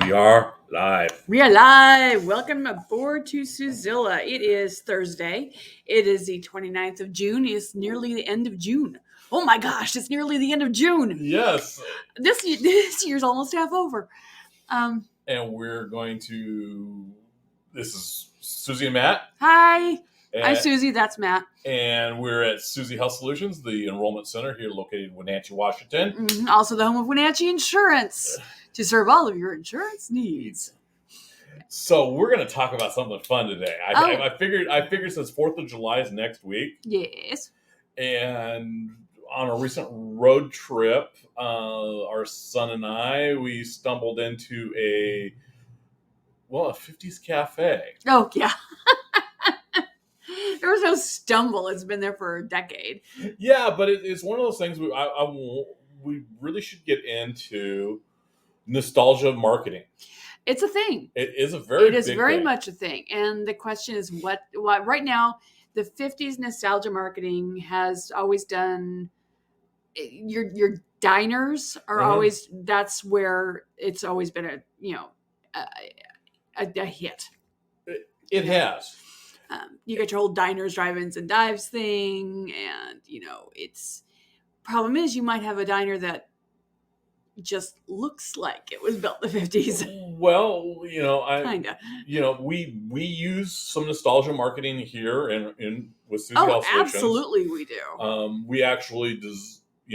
We are live. We are live. Welcome aboard to Suzilla. It is Thursday. It is the 29th of June. It's nearly the end of June. Oh my gosh, it's nearly the end of June. Yes. This year's almost half over. And we're going to... This is Suzie and Matt. Hi. I'm Suzie. That's Matt. And we're at Suzie Health Solutions, the Enrollment Center here located in Wenatchee, Washington. Also the home of Wenatchee Insurance to serve all of your insurance needs. So we're going to talk about something fun today. I figured since 4th of July is next week. Yes. And on a recent road trip, our son and I, we stumbled into a 50s cafe. Oh, yeah. There was no stumble. It's been there for a decade. Yeah, but it's one of those things we really should get into nostalgia marketing. It's a thing. It is a very It is big very thing. much a thing. And the question is what right now, the 50s nostalgia marketing has always done your diners are always, that's where it's always been a hit. It has. You got your whole diners, drive-ins, and dives thing, and it's problem is you might have a diner that just looks like it was built in the 50s. Well, Kinda. We use some nostalgia marketing here in with Suzie Health Solutions. Absolutely, we do. We actually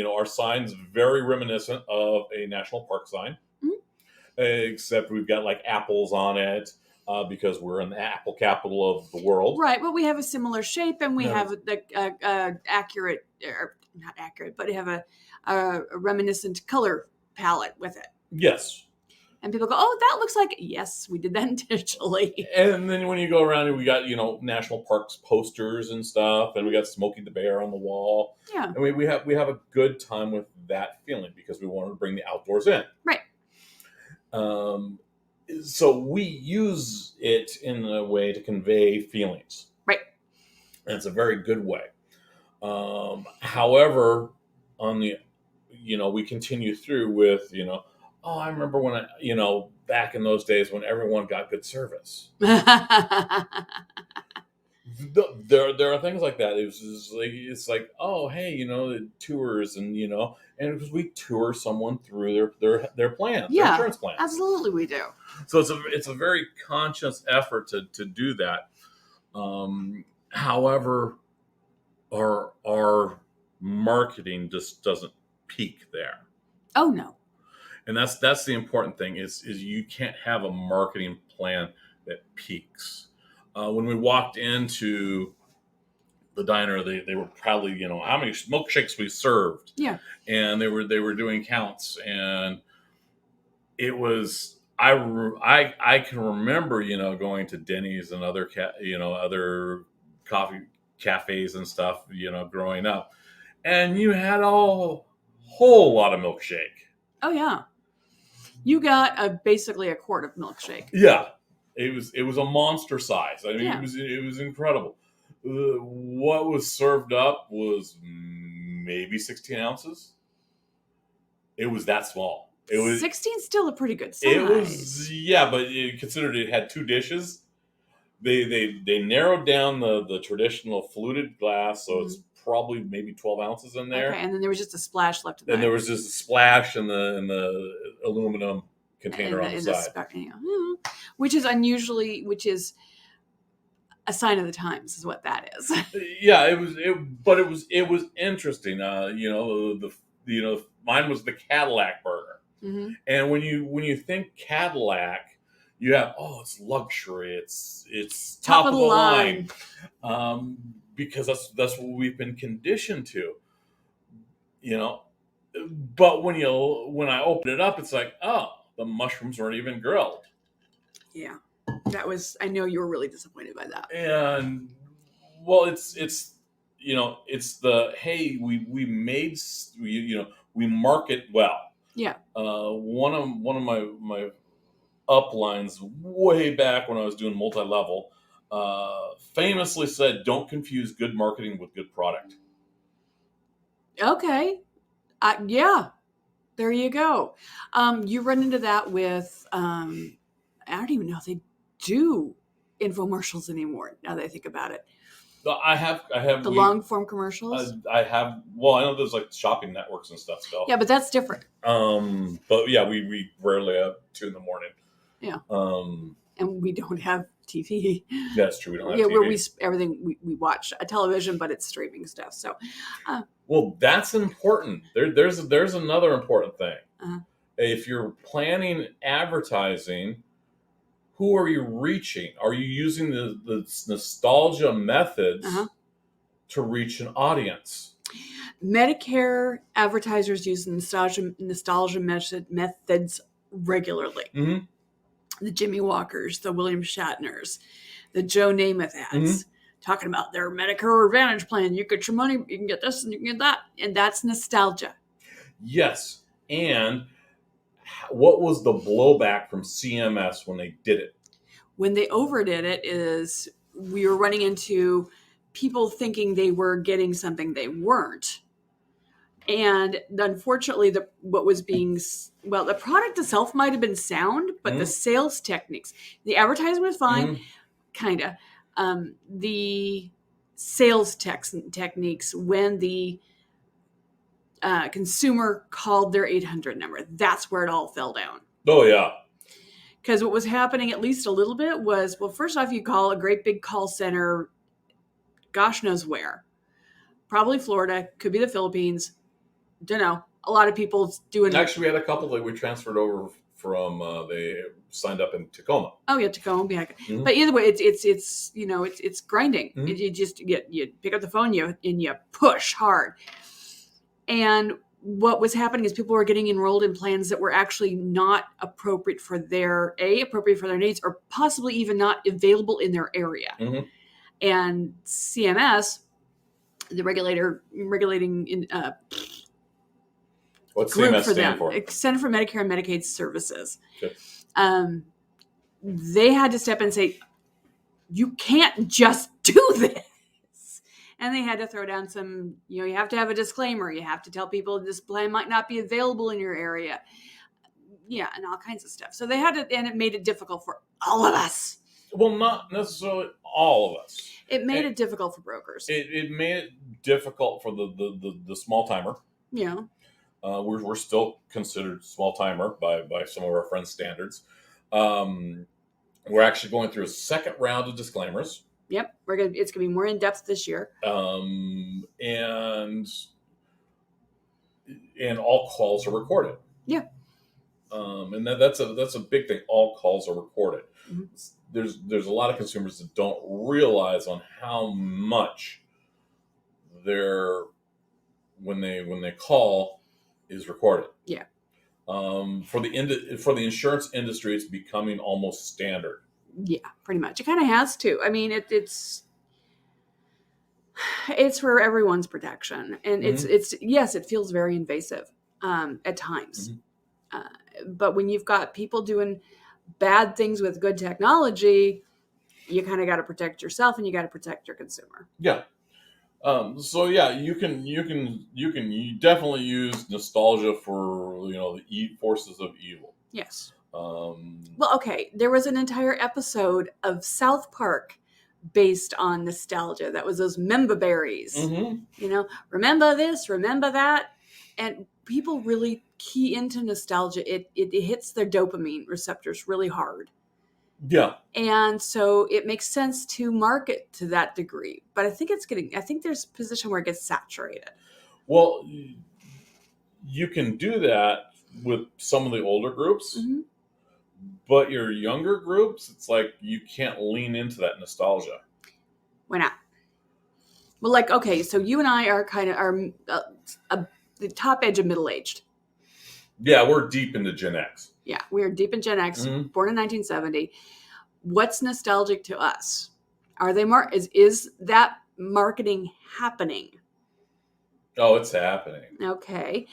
our sign's very reminiscent of a national park sign, except we've got like apples on it. Because we're in the apple capital of the world. Right, but we have a similar shape, and we have the accurate, or not accurate, but have a reminiscent color palette with it. Yes. And people go, oh, that looks like, yes, we did that intentionally. And then when you go around, we got, national parks posters and stuff, and we got Smokey the Bear on the wall. Yeah. And we have a good time with that feeling because we wanted to bring the outdoors in. Right. So we use it in a way to convey feelings. Right. And it's a very good way. However, we continue through with, I remember when back in those days when everyone got good service. There are things like that. It's like, oh, hey, the tours and because we tour someone through their plan, their insurance plan. Absolutely, we do. So it's a very conscious effort to do that. However, our marketing just doesn't peak there. Oh no. And that's the important thing is you can't have a marketing plan that peaks. When we walked into the diner, they were proudly, how many milkshakes we served. Yeah. And they were doing counts, and it was I can remember, going to Denny's and other other coffee cafes and stuff, growing up, and you had a whole lot of milkshake. Oh yeah. You got basically a quart of milkshake. Yeah. It was a monster size. I mean, Yeah. it was incredible. What was served up was maybe 16 ounces. It was that small. It was 16 still a pretty good size. It was, yeah, but considered it had two dishes. They narrowed down the traditional fluted glass, so it's probably maybe 12 ounces in there. Okay, and then there was just a splash left. And there was just a splash in the aluminum container on the side. Which is which is a sign of the times, is what that is. Yeah, it was interesting. Mine was the Cadillac burger. Mm-hmm. And when you think Cadillac, you have it's luxury, it's top of the line. Because that's what we've been conditioned to. But when I open it up, it's like, oh, the mushrooms weren't even grilled. Yeah. I know you were really disappointed by that. And well, it's the, hey, we made, we market well. Yeah. One of my uplines way back when I was doing multi-level, famously said, don't confuse good marketing with good product. Okay. Yeah. There you go. You run into that with, I don't even know if they do infomercials anymore, now that I think about it. I have The long form commercials. I have. Well, I know there's like shopping networks and stuff still. Yeah, but that's different. But yeah, we rarely have 2 a.m. Yeah. And we don't have TV. That's true. We don't have yeah, TV. where we watch a television, but it's streaming stuff. So, well, that's important. There's another important thing. Uh-huh. If you're planning advertising, who are you reaching? Are you using the nostalgia methods to reach an audience? Medicare advertisers use nostalgia methods regularly. Mm-hmm. The Jimmy Walkers, the William Shatners, the Joe Namath ads, talking about their Medicare Advantage plan. You get your money, you can get this and you can get that. And that's nostalgia. Yes. And what was the blowback from CMS when they did it? When they overdid it is we were running into people thinking they were getting something they weren't. And unfortunately, the product itself might have been sound, but the sales techniques, the advertising was fine, kind of. The sales techniques, when the consumer called their 800 number, that's where it all fell down. Oh, yeah. Because what was happening, at least a little bit, was, well, first off, you call a great big call center, gosh knows where. Probably Florida, could be the Philippines. Don't know. A lot of people doing. Actually, we had a couple that we transferred over from. They signed up in Tacoma. Oh yeah, Tacoma. Yeah. Mm-hmm. But either way, it's grinding. Mm-hmm. You pick up the phone and you push hard. And what was happening is people were getting enrolled in plans that were actually not appropriate for their needs, or possibly even not available in their area. Mm-hmm. And CMS, the regulating. What's CMS stand for? Center for Medicare and Medicaid Services. Okay. They had to step in and say, you can't just do this. And they had to throw down some, you have to have a disclaimer. You have to tell people this plan might not be available in your area. Yeah, and all kinds of stuff. So they had to, and it made it difficult for all of us. Well, not necessarily all of us. It made it difficult for brokers. It made it difficult for the small timer. Yeah. We're still considered small timer by some of our friends' standards. We're actually going through a second round of disclaimers. Yep, it's gonna be more in depth this year. And all calls are recorded. Yeah. And that's a big thing. All calls are recorded. Mm-hmm. There's a lot of consumers that don't realize on how much when they call is recorded. Yeah. For the insurance industry, it's becoming almost standard. Yeah, pretty much. It kind of has to. I mean, it's for everyone's protection, and it's yes, it feels very invasive at times. Mm-hmm. But when you've got people doing bad things with good technology, you kind of got to protect yourself, and you got to protect your consumer. Yeah. So yeah, you definitely use nostalgia for the forces of evil. Yes. Well, okay. There was an entire episode of South Park based on nostalgia. That was those member berries. Mm-hmm. Remember this, remember that, and people really key into nostalgia. It hits their dopamine receptors really hard. Yeah. And so it makes sense to market to that degree. But I think there's a position where it gets saturated. Well, you can do that with some of the older groups, mm-hmm. but your younger groups, it's like you can't lean into that nostalgia. Why not? Well, okay, so you and I are kind of the top edge of middle-aged. Yeah, we're deep into Gen X. Yeah, we're deep in Gen X, mm-hmm. born in 1970. What's nostalgic to us? Are they is that marketing happening? Oh, it's happening. Okay.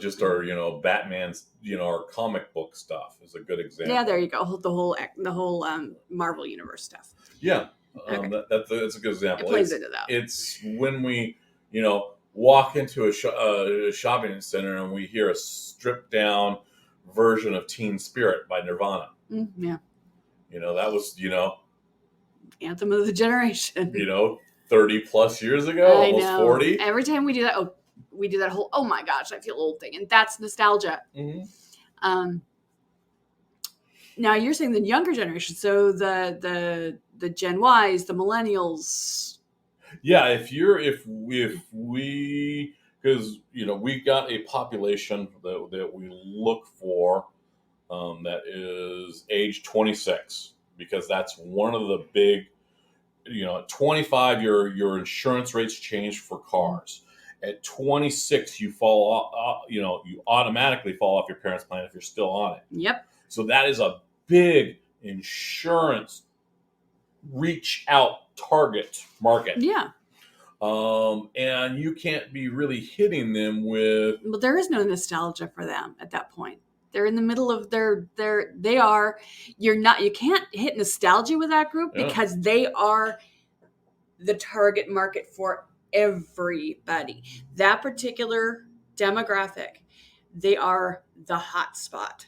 Just our Batman's our comic book stuff is a good example. Yeah, there you go. The whole Marvel Universe stuff. Yeah, okay. That's a good example. It plays into that. It's when we walk into a shopping center and we hear a stripped down version of Teen Spirit by Nirvana. Yeah. That was, Anthem of the generation. 30 plus years ago, I almost know. 40. Every time we do that, we do that whole, oh my gosh, I feel old thing. And that's nostalgia. Mm-hmm. Now you're saying the younger generation. So the Gen Ys, the millennials. Yeah. If we, because, we got a population that we look for, that is age 26, because that's one of the big, at 25, your insurance rates change for cars. At 26, you fall off, you automatically fall off your parents' plan if you're still on it. Yep. So that is a big insurance reach out target market. Yeah. And you can't be really hitting them with. Well, there is no nostalgia for them at that point. They're in the middle of you can't hit nostalgia with that group because they are the target market for everybody. That particular demographic, they are the hot spot.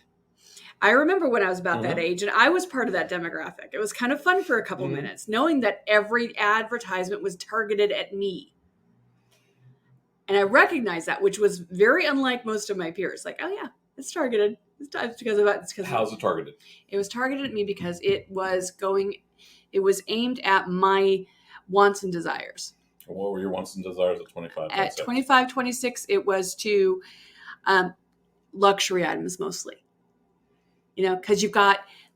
I remember when I was about that age and I was part of that demographic. It was kind of fun for a couple minutes, knowing that every advertisement was targeted at me. And I recognized that, which was very unlike most of my peers. Like, oh yeah, it's targeted. It's because How's it targeted? It was targeted at me because it was aimed at my wants and desires. What were your wants and desires at 25, 26? At 25, 26, it was to luxury items mostly. Because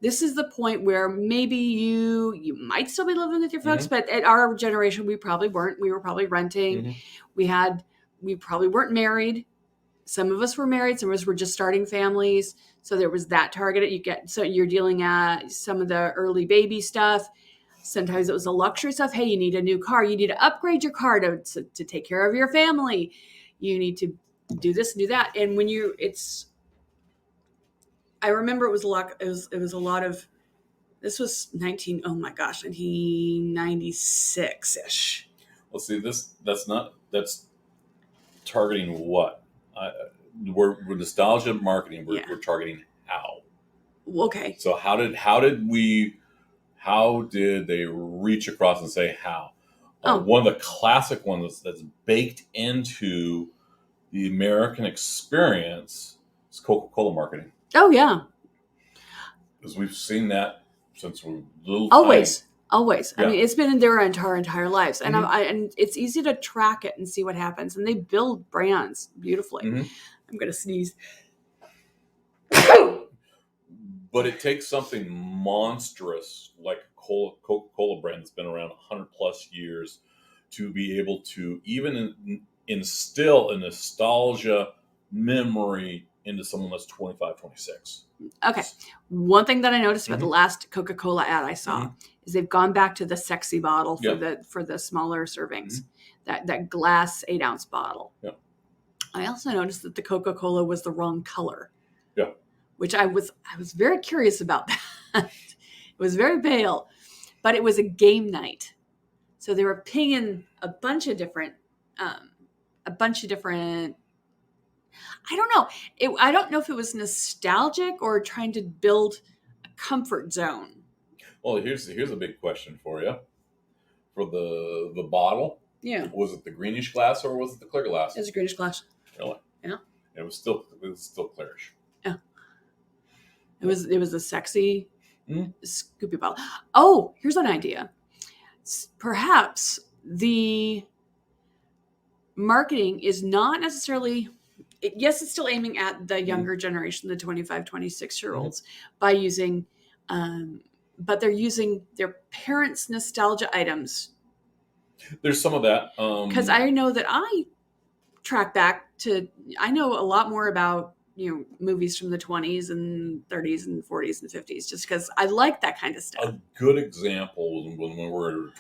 this is the point where maybe you might still be living with your folks, but at our generation, we probably weren't. We were probably renting. We probably weren't married. Some of us were married. Some of us were just starting families. So there was that target. So you're dealing at some of the early baby stuff. Sometimes it was the luxury stuff. Hey, you need a new car. You need to upgrade your car to take care of your family. You need to do this and do that. And I remember it was a lot. It was a lot of. This was 1996 ish. Well, see, that's targeting what? We're nostalgia marketing. We're targeting how. Okay. So how did they reach across and say how? One of the classic ones that's baked into the American experience is Coca-Cola marketing. Oh yeah. Because we've seen that since we're little. Always. Yeah. I mean, it's been in their entire lives, and and it's easy to track it and see what happens. And they build brands beautifully. I'm gonna sneeze. But it takes something monstrous like Coca-Cola brand that's been around 100 plus years to be able to even instill a nostalgia memory into someone that's 25, 26. Okay. One thing that I noticed about the last Coca-Cola ad I saw is they've gone back to the sexy bottle for the smaller servings, that glass 8-ounce bottle. Yeah. I also noticed that the Coca-Cola was the wrong color. Yeah. Which I was very curious about that. It was very pale, but it was a game night. So they were pinging a bunch of different I don't know. I don't know if it was nostalgic or trying to build a comfort zone. Well, here's a big question for you. For the bottle, was it the greenish glass or was it the clear glass? It was a greenish glass. Really? Yeah. It was still clearish. Yeah. It was a sexy scoopy bottle. Oh, here's an idea. Perhaps the marketing is not necessarily. Yes, it's still aiming at the younger generation, the 25, 26-year-olds, by using, but they're using their parents' nostalgia items. There's some of that. Because I know that I track back I know a lot more about, movies from the 20s and 30s and 40s and 50s, just because I like that kind of stuff. A good example was when we were in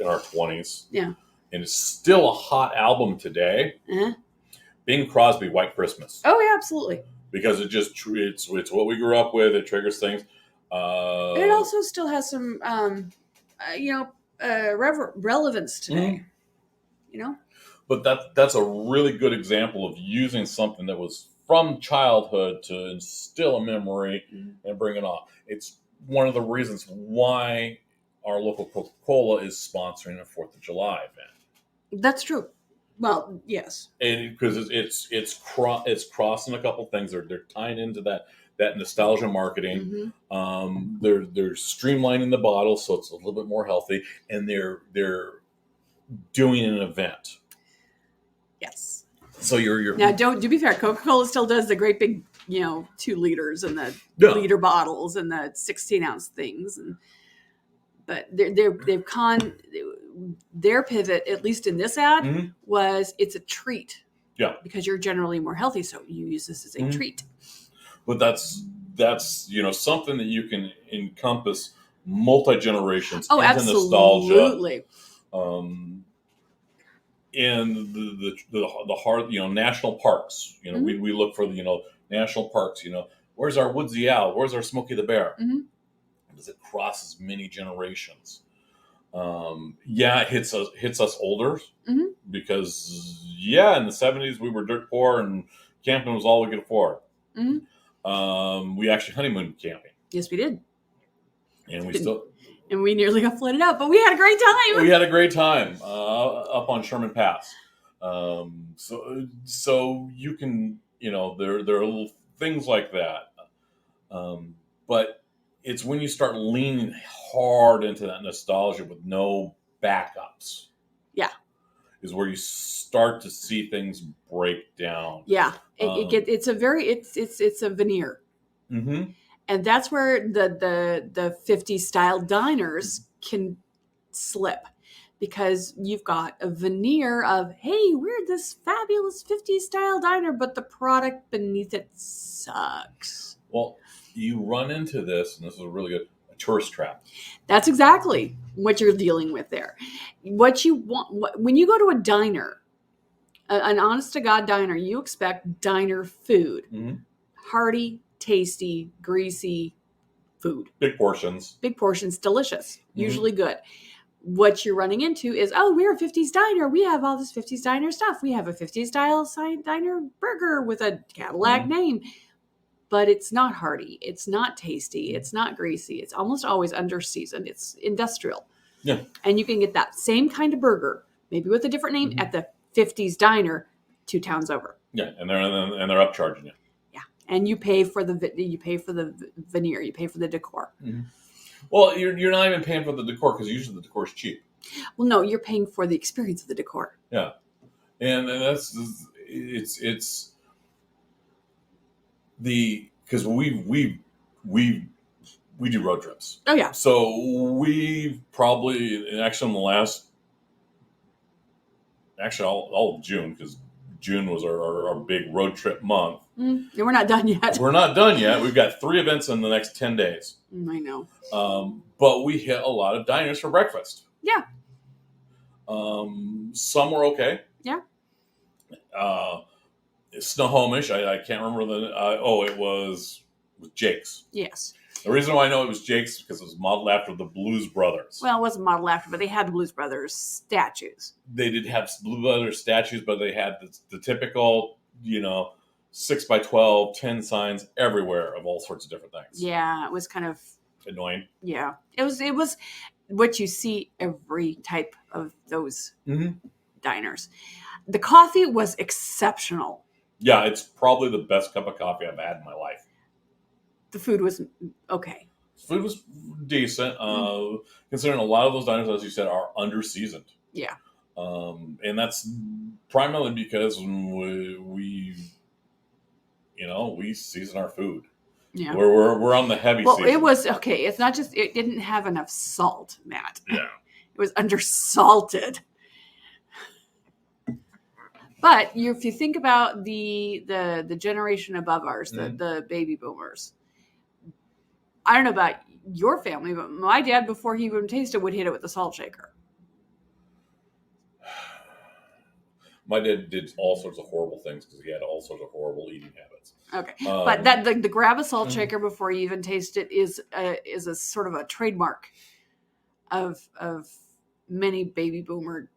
our 20s. Yeah. And it's still a hot album today. Bing Crosby, White Christmas. Oh yeah, absolutely. Because it's what we grew up with. It triggers things. It also still has some, relevance today. But that's a really good example of using something that was from childhood to instill a memory and bring it on. It's one of the reasons why our local Coca-Cola is sponsoring a 4th of July event. That's true. Well, yes. And because it's crossing a couple things. They're tying into that nostalgia marketing. They're streamlining the bottle so it's a little bit more healthy, and they're doing an event. Yes. So you're now. To be fair, Coca-Cola still does the great big, 2 liters and the liter bottles and the 16-ounce things, but their pivot, at least in this ad, was it's a treat. Yeah. Because you're generally more healthy, so you use this as a treat. But that's something that you can encompass multi-generations into absolutely. Nostalgia. In the hard, national parks, we look for the, national parks, where's our Woodsy Owl? Where's our Smokey the Bear? Because it crosses many generations. It hits us older because in the 70s we were dirt poor and camping was all we could afford. We actually honeymooned camping. Yes, we did. And we nearly got flooded out, but we had a great time. We had a great time up on Sherman Pass. So you can, there are little things like that. But it's when you start leaning hard into that nostalgia with no backups. Yeah. Is where you start to see things break down. Yeah. It's a veneer. And that's where the 50s style diners can slip, because you've got a veneer of, hey, we're this fabulous 50s style diner, but the product beneath it sucks. Well, you run into this, and this is a tourist trap. That's exactly what you're dealing with there. What you want when you go to a diner, an honest to God diner, you expect diner food, hearty, tasty, greasy food. Big portions, delicious, usually good. What you're running into is, we're a 50s diner. We have all this 50s diner stuff. We have a 50s style diner burger with a Cadillac name. But it's not hearty. It's not tasty. It's not greasy. It's almost always under-seasoned. It's industrial. Yeah. And you can get that same kind of burger, maybe with a different name, at the 50s diner 2 towns over. Yeah, and they're upcharging you. And you pay for the veneer, you pay for the decor. Well, you're not even paying for the decor, because usually the decor is cheap. Well, no, you're paying for the experience of the decor. Yeah, and it's because we do road trips. Oh yeah. So we probably actually in the last all of June, because June was our big road trip month. And we're not done yet. We're not done yet. We've got 3 events in the next 10 days. I know. But we hit a lot of diners for breakfast. Yeah. Some were okay. Yeah. Snohomish. I can't remember it was Jake's. Yes. The reason why I know it was Jake's is because it was modeled after the Blues Brothers. Well, it wasn't modeled after, but they had the Blues Brothers statues. They did have Blues Brothers statues, but they had the typical, 6x12, 10 signs everywhere of all sorts of different things. Yeah, it was kind of annoying. Yeah, it was what you see every type of those diners. The coffee was exceptional. Yeah, it's probably the best cup of coffee I've had in my life. The food was okay. Food was decent, considering a lot of those diners, as you said, are under-seasoned. Yeah. And that's primarily because we season our food. Yeah. We're on the heavy season. Well, it was okay. It's not just, it didn't have enough salt, Matt. Yeah. It was undersalted. But if you think about the generation above ours, the baby boomers, I don't know about your family, but my dad, before he even tasted, would hit it with a salt shaker. My dad did all sorts of horrible things because he had all sorts of horrible eating habits. Okay, but that the grab a salt shaker before you even taste it is a sort of a trademark of many baby boomer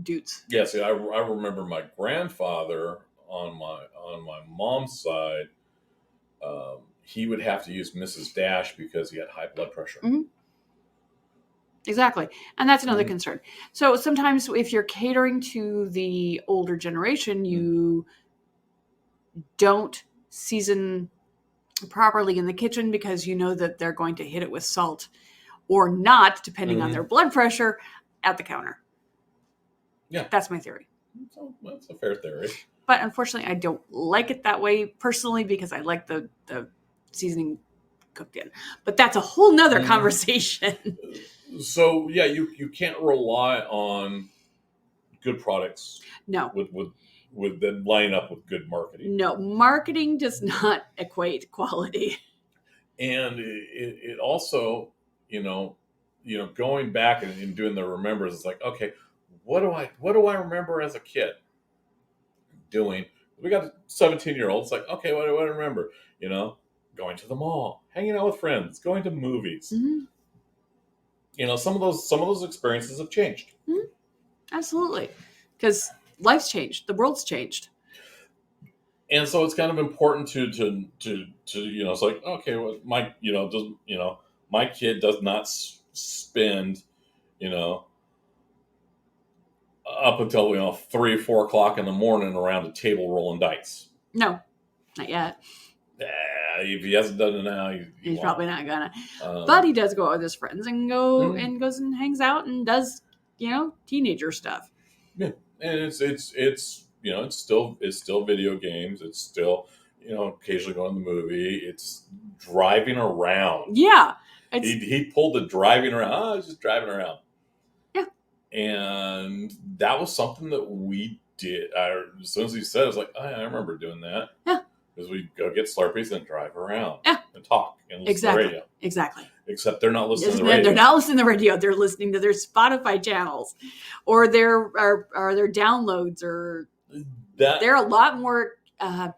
dudes. Yeah, see, I remember my grandfather on my mom's side. He would have to use Mrs. Dash because he had high blood pressure. Mm-hmm. Exactly. And that's another Mhm. concern. So sometimes if you're catering to the older generation, you don't season properly in the kitchen because you know that they're going to hit it with salt or not, depending on their blood pressure, at the counter. Yeah. That's my theory. So that's a fair theory. But unfortunately, I don't like it that way personally because I like the seasoning cooked in. But that's a whole nother conversation. So yeah, you can't rely on good products. No. With them lining up with good marketing. No, marketing does not equate quality. And it also, going back and doing the remembers, it's like, okay, what do I remember as a kid doing? We got a 17-year-old. It's like, okay, what do I remember? Going to the mall, hanging out with friends, going to movies. Mm-hmm. Some of those experiences have changed. Mm-hmm. Absolutely, because life's changed, the world's changed, and so it's kind of important to it's like, okay, well, my kid does not spend up until 3 or 4 o'clock in the morning around a table rolling dice. No, not yet. If he hasn't done it now, he's probably not gonna. But he does go out with his friends and goes and hangs out and does teenager stuff. Yeah, and it's still video games. It's still occasionally going to the movie. It's driving around. Yeah, he pulled the driving around. I was just driving around. Yeah, and that was something that we did. As soon as he said it, I was like, I remember doing that. Yeah. Because we go get Slurpees and drive around. Yeah. And talk and listen to the radio. Exactly. Except they're not listening to the radio. They're not listening to the radio. They're listening to their Spotify channels or their downloads or they're a lot more I'm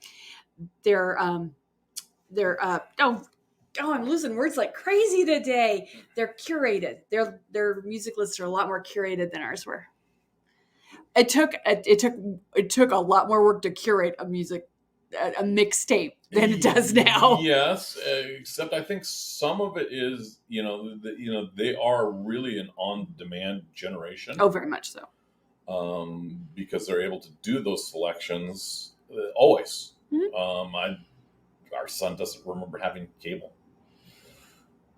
losing words like crazy today. They're curated. Their music lists are a lot more curated than ours were. It took a lot more work to curate a mixtape than it does now. Yes, except I think some of it is they are really an on-demand generation. Oh, very much so. Because they're able to do those selections always. Mm-hmm. Our son doesn't remember having cable.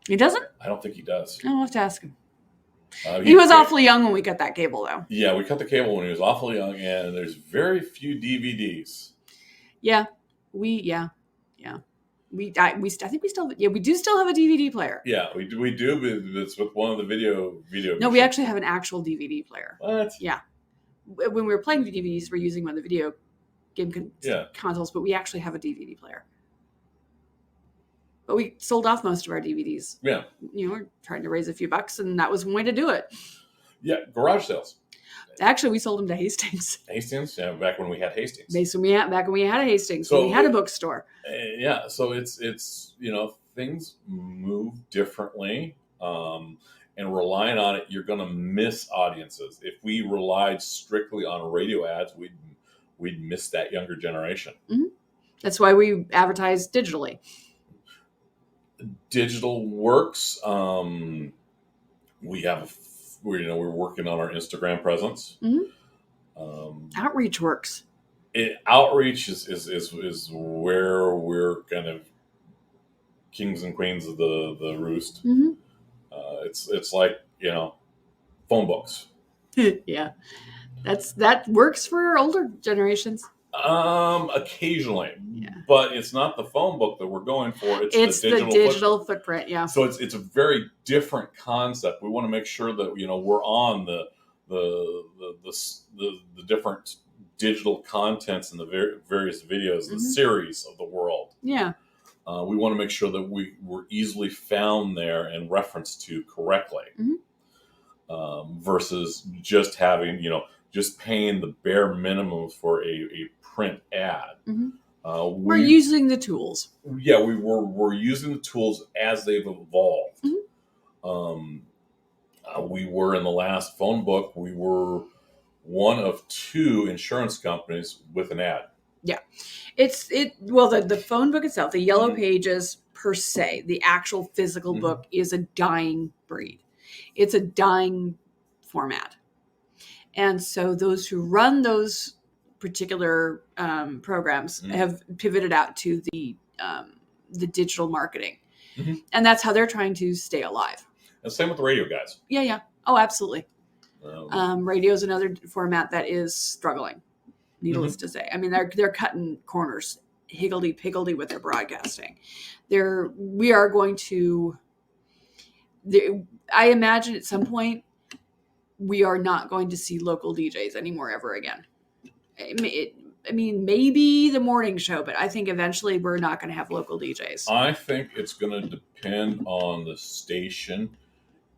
He doesn't? I don't think he does. I'll have to ask him. He was awfully young when we got that cable, though. Yeah, we cut the cable when he was awfully young, and there's very few DVDs. Yeah, I think we still we do still have a DVD player. Yeah, we do, but it's with one of the video. No, we actually have an actual DVD player. What? Yeah, when we were playing DVDs, we're using one of the video game consoles, but we actually have a DVD player. But we sold off most of our DVDs. Yeah. We're trying to raise a few bucks, and that was one way to do it. Yeah, garage sales. Actually, we sold them to Hastings. Hastings? Yeah, back when we had Hastings. Back when we had a Hastings. So we had a bookstore. Yeah, so it's things move differently. And relying on it, you're going to miss audiences. If we relied strictly on radio ads, we'd miss that younger generation. Mm-hmm. That's why we advertise digitally. Digital works. We're working on our Instagram presence. Mm-hmm. Outreach works. Outreach is where we're kind of kings and queens of the roost. Mm-hmm. It's like phone books. Yeah, that works for older generations. Occasionally, but it's not the phone book that we're going for. It's the digital footprint. Yeah. So it's a very different concept. We want to make sure that we're on the different digital contents and the various videos, the series of the world. Yeah. We want to make sure that we're easily found there and referenced to correctly, versus just having just paying the bare minimum for a print ad. Mm-hmm. We're using the tools. Yeah, we're using the tools as they've evolved. Mm-hmm. We were in the last phone book. We were one of 2 insurance companies with an ad. Yeah. Well, the phone book itself, the Yellow Mhm. Pages per se, the actual physical Mhm. book is a dying breed. It's a dying format. And so those who run those particular programs Mhm. have pivoted out to the digital marketing. Mhm. And that's how they're trying to stay alive. And same with the radio guys. Yeah. Oh, absolutely. Um, Radio is another format that is struggling, needless to say. I mean, they're cutting corners, higgledy-piggledy with their broadcasting. We are going to, I imagine at some point, we are not going to see local DJs anymore ever again. I mean, maybe the morning show, but I think eventually we're not going to have local DJs. I think it's going to depend on the station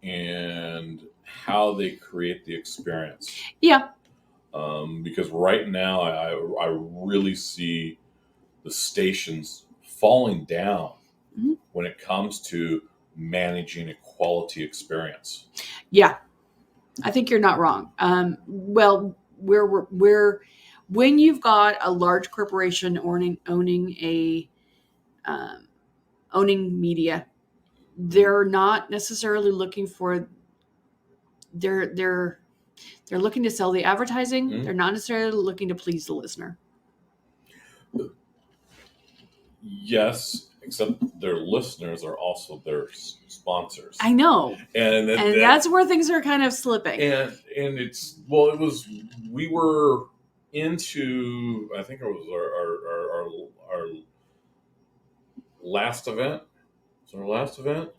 and how they create the experience. Yeah. Because right now, I really see the stations falling down when it comes to managing a quality experience. Yeah. I think you're not wrong. Well, when you've got a large corporation owning media, they're not necessarily looking for they're looking to sell the advertising. Mhm. They're not necessarily looking to please the listener. Yes, except their listeners are also their sponsors. I know, and that's where things are kind of slipping. And we were into, I think it was our last event. Was it our last event?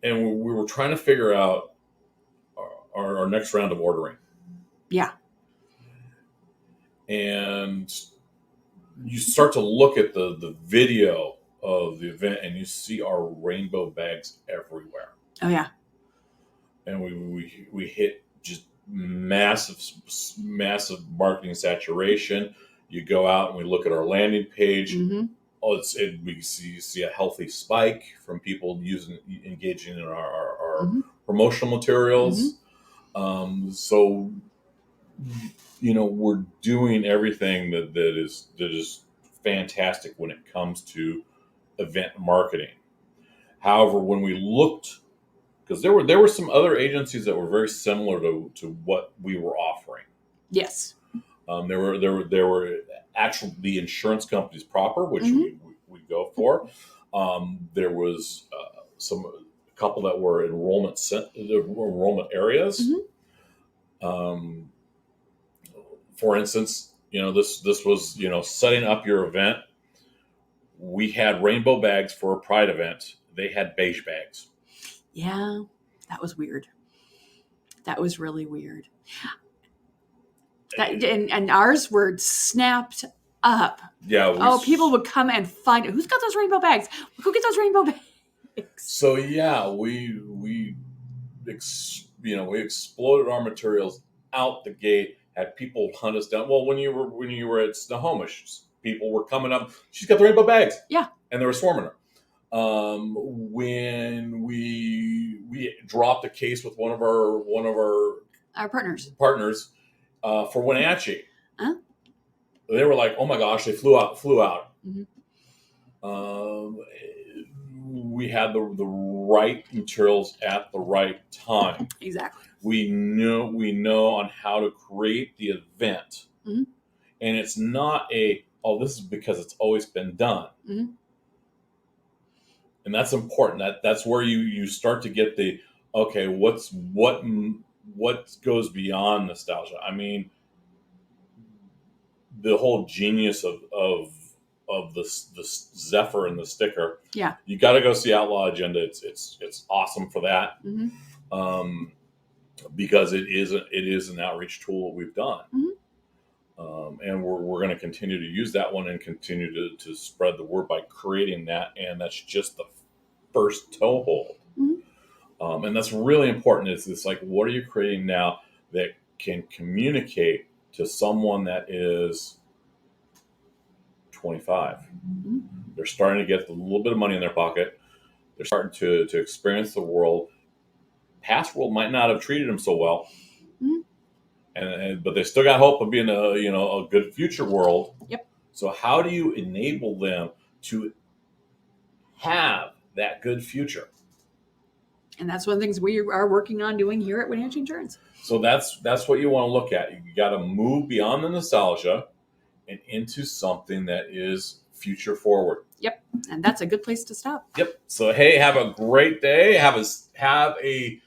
And we were trying to figure out our next round of ordering. Yeah. And you start to look at the video of the event, and you see our rainbow bags everywhere. Oh yeah. And we hit just massive marketing saturation. You go out and we look at our landing page. Mm-hmm. We see a healthy spike from people engaging in our Mm-hmm. promotional materials. So we're doing everything that is fantastic when it comes to event marketing. However, when we looked, because there were some other agencies that were very similar to what we were offering. Yes. There were actual the insurance companies proper, which we go for. There was a couple that were enrollment areas. For instance, this was setting up your event. We had rainbow bags for a Pride event. They had beige bags. Yeah, that was weird. That was really weird. And ours were snapped up. Yeah. People would come and find it. Who's got those rainbow bags? Go get those rainbow bags. So yeah, we exploded our materials out the gate. Had people hunt us down. Well, when you were at Snohomish, people were coming up. She's got the rainbow bags. Yeah. And they were swarming her. When we dropped a case with one of our partners for Wenatchee, they were like, "Oh my gosh, they flew out." Mm-hmm. We had the right materials at the right time. Exactly. We know on how to create the event, and it's not this is because it's always been done. And that's important. That's where you start to get the what goes beyond nostalgia. I mean, the whole genius of the Zephyr and the sticker. Yeah, you got to go see Outlaw Agenda. It's awesome for that, because it is an outreach tool that we've done, and we're going to continue to use that one and continue to spread the word by creating that, and that's just the first toehold. And that's really important. It's like, what are you creating now that can communicate to someone that is 25? They're starting to get a little bit of money in their pocket. They're starting to experience the world. Past world might not have treated them so well. Mhm. But they still got hope of being a good future world. Yep. So how do you enable them to have that good future? And that's one of the things we are working on doing here at Wenatchee Insurance. So that's what you want to look at. You got to move beyond the nostalgia and into something that is future forward. Yep. And that's a good place to stop. Yep. So hey, have a great day. Have a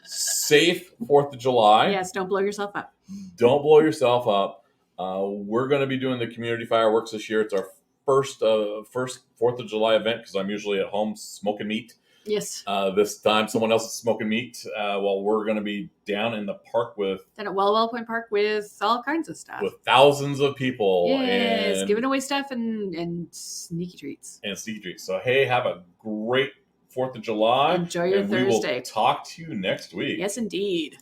safe 4th of July. Yes, don't blow yourself up. Don't blow yourself up. We're going to be doing the community fireworks this year. It's our first 4th of July event because I'm usually at home smoking meat. Yes. This time someone else is smoking meat while we're going to be down in the park Then at Well Point Park with all kinds of stuff. with thousands of people. Yes, and giving away stuff and sneaky treats. So hey, have a great 4th of July. Enjoy your and Thursday. We will talk to you next week. Yes, indeed.